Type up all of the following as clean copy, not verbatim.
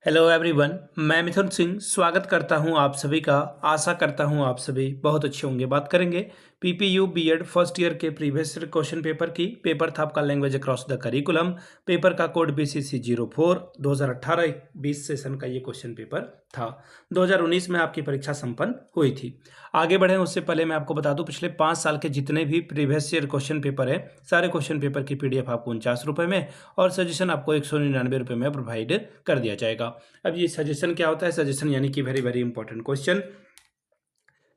Hello everyone, मैं मिथुन सिंह स्वागत करता हूं आप सभी का। आशा करता हूं आप सभी बहुत अच्छे होंगे। बात करेंगे पीपीयू बीएड फर्स्ट ईयर के प्रीवियस क्वेश्चन पेपर की। पेपर था आपका language across the curriculum. Paper का कोड बीसीसी 04 2018-20 सेशन का ये क्वेश्चन पेपर था। 2019 में आपकी परीक्षा संपन्न हुई थी। आगे बढ़े उससे पहले मैं आपको बता दूं, पिछले 5 साल के जितने भी प्रीवियस ईयर क्वेश्चन पेपर है, सारे क्वेश्चन पेपर की पीडीएफ आपको 49 रुपये में और सजेशन आपको 199 रुपये में प्रोवाइड कर दिया जाएगा। अब ये सजेशन क्या होता है? सजेशन यानी कि वेरी वेरी इंपॉर्टेंट क्वेश्चन,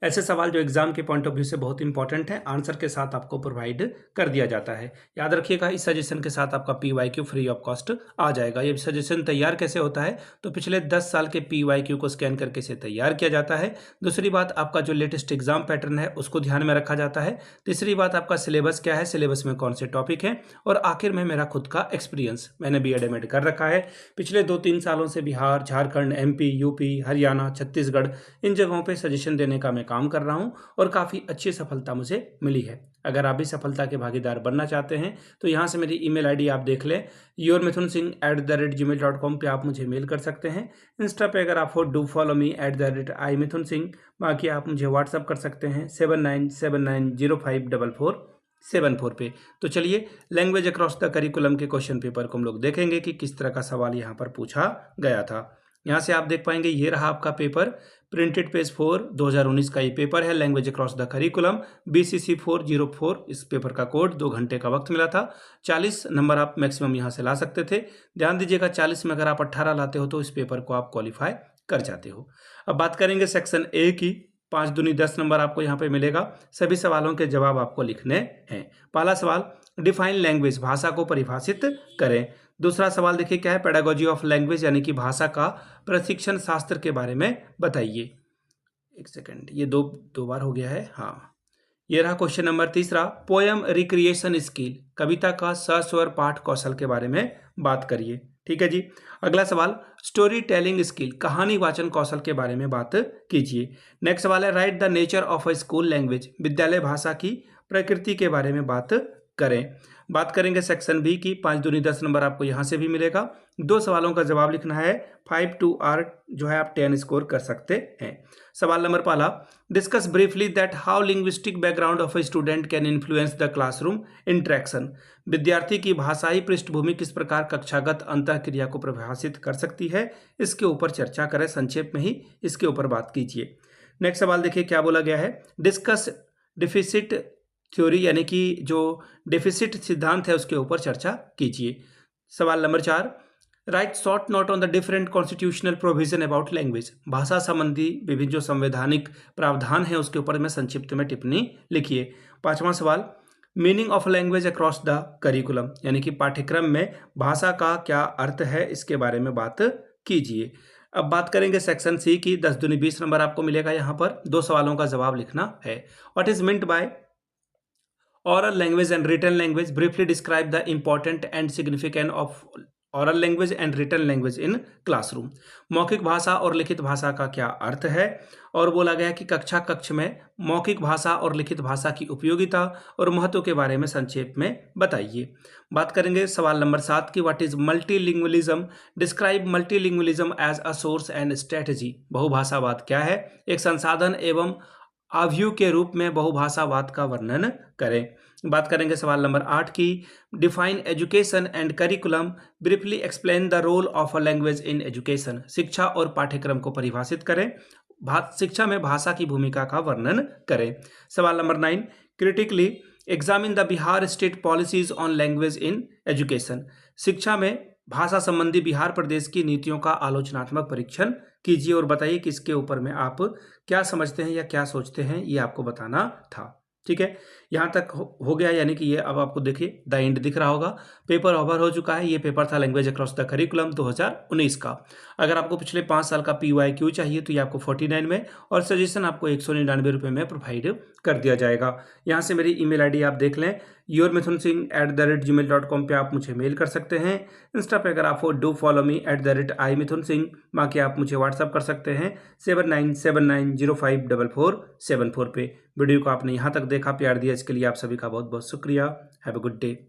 ऐसे सवाल जो एग्जाम के पॉइंट ऑफ व्यू से बहुत इंपॉर्टेंट है, आंसर के साथ आपको प्रोवाइड कर दिया जाता है। याद रखिएगा, इस सजेशन के साथ आपका पीवाईक्यू फ्री ऑफ कॉस्ट आ जाएगा। ये सजेशन तैयार कैसे होता है? तो पिछले 10 साल के पीवाईक्यू को स्कैन करके इसे तैयार किया जाता है। दूसरी बात, आपका जो लेटेस्ट एग्जाम पैटर्न है उसको ध्यान में रखा जाता है। तीसरी बात, आपका सिलेबस क्या है, सिलेबस में कौन से टॉपिक हैं, और आखिर में मेरा खुद का एक्सपीरियंस। मैंने बीएड एमएड कर रखा है। पिछले 2-3 सालों से बिहार, झारखंड, एमपी, यूपी, हरियाणा, छत्तीसगढ़, इन जगहों पर सजेशन देने का मैं काम कर रहा हूं और काफ़ी अच्छी सफलता मुझे मिली है। अगर आप भी सफलता के भागीदार बनना चाहते हैं तो यहाँ से मेरी ईमेल आईडी आप देख लें, yourmithunsingh@gmail.com पे आप मुझे मेल कर सकते हैं। इंस्टा पे अगर आप हो, डू फॉलो मी @imithunsingh। बाकी आप मुझे व्हाट्सअप कर सकते हैं 7979054474 पे। तो चलिए, लैंग्वेज अक्रॉस द करिकुलम के क्वेश्चन पेपर को हम लोग देखेंगे कि किस तरह का सवाल यहाँ पर पूछा गया था। यहाँ से आप देख पाएंगे, ये रहा आपका पेपर, प्रिंटेड पेज 4 2019 का ये पेपर है, language across the curriculum BCC 404। इस पेपर का कोड 2 घंटे का वक्त मिला था। 40 नंबर आप मैक्सिमम यहाँ से ला सकते थे। ध्यान दीजिएगा, 40 में अगर आप 18 लाते हो तो इस पेपर को आप क्वालिफाई कर जाते हो। अब बात करेंगे सेक्शन ए की। 5 दूनी 10 नंबर आपको यहाँ पे मिलेगा। सभी सवालों के जवाब आपको लिखने हैं। पहला सवाल, डिफाइन लैंग्वेज, भाषा को परिभाषित करें। दूसरा सवाल देखिए क्या है, पेडागोजी ऑफ लैंग्वेज यानी कि भाषा का प्रशिक्षण शास्त्र के बारे में बताइए। एक सेकंड, ये दो बार हो गया है। हाँ, ये रहा क्वेश्चन नंबर तीसरा, पोयम रिक्रिएशन स्किल, कविता का सस्वर पाठ कौशल के बारे में बात करिए। ठीक है जी। अगला सवाल, स्टोरी टेलिंग स्किल, कहानी वाचन कौशल के बारे में बात कीजिए। नेक्स्ट सवाल है, right the nature of a school language, विद्यालय भाषा की प्रकृति के बारे में बात करें। बात करेंगे सेक्शन बी की। 5 दूनी 10 नंबर आपको यहाँ से भी मिलेगा। 2 सवालों का जवाब लिखना है। 5 to R जो है आप 10 स्कोर कर सकते हैं। सवाल नंबर पहला, discuss briefly that how linguistic background of a student can influence the classroom interaction, विद्यार्थी की भाषाई पृष्ठभूमि किस प्रकार कक्षागत अंतःक्रिया को प्रभावित कर सकती है, इसके ऊपर चर्चा करें। संक्षेप में ही इसके ऊपर बात कीजिए। नेक्स्ट सवाल देखिए क्या बोला गया है, डिस्कस डिफिसिट थ्योरी यानी कि जो डेफिसिट सिद्धांत है उसके ऊपर चर्चा कीजिए। सवाल number 4, right short note on the different constitutional provision about language, भाषा संबंधी विभिन्न जो संवैधानिक प्रावधान है उसके ऊपर में संक्षिप्त में टिप्पणी लिखिए। 5वां सवाल, meaning of language across the curriculum यानी कि पाठ्यक्रम में भाषा का क्या अर्थ है, इसके बारे में बात कीजिए। अब बात करेंगे सेक्शन सी की। 10 दूनी 20 नंबर आपको मिलेगा। यहाँ पर 2 सवालों का जवाब लिखना है। What is meant by oral language and written language, briefly describe the important and significance of oral language and written language in classroom। मौखिक भाषा और लिखित भाषा का क्या अर्थ है, और बोला गया कि कक्ष में मौखिक भाषा और लिखित भाषा की उपयोगिता और महत्व के बारे में संक्षेप में बताइए। बात करेंगे सवाल नंबर 7 की, what is multilingualism, describe multilingualism as a source and strategy, बहुभाषावाद क्या है, एक संसाधन एवं आव्यूह के रूप में बहुभाषावाद का वर्णन करें। बात करेंगे सवाल नंबर 8 की, define education and curriculum, briefly explain the role of a language in education, शिक्षा और पाठ्यक्रम को परिभाषित करें, शिक्षा में भाषा की भूमिका का वर्णन करें। सवाल number 9, critically examine the Bihar state policies on language in education, शिक्षा में भाषा संबंधी बिहार प्रदेश की नीतियों का आलोचनात्मक परीक्षण कीजिए और बताइए कि इसके ऊपर में आप क्या समझते हैं या क्या सोचते हैं, ये आपको बताना था। ठीक है, यहाँ तक हो गया, यानी कि ये अब आपको देखिए द एंड दिख रहा होगा। पेपर ओवर हो चुका है। ये पेपर था लैंग्वेज अक्रॉस द करिकुलम 2019 का। अगर आपको पिछले 5 साल का PYQ चाहिए तो ये आपको 49 में और सजेशन आपको 199 रुपये में प्रोवाइड कर दिया जाएगा। यहाँ से मेरी ईमेल आईडी आप देख लें, yourmithunsingh@gmail.com पे आप मुझे मेल कर सकते हैं। इंस्टा पे अगर आप हो, डू फॉलो मी @imithunsingh। बाकी आप मुझे व्हाट्सअप कर सकते हैं 7979054474 पे। वीडियो को आपने यहाँ तक देखा, प्यार दिया, इसके लिए आप सभी का बहुत बहुत शुक्रिया। Have a good day.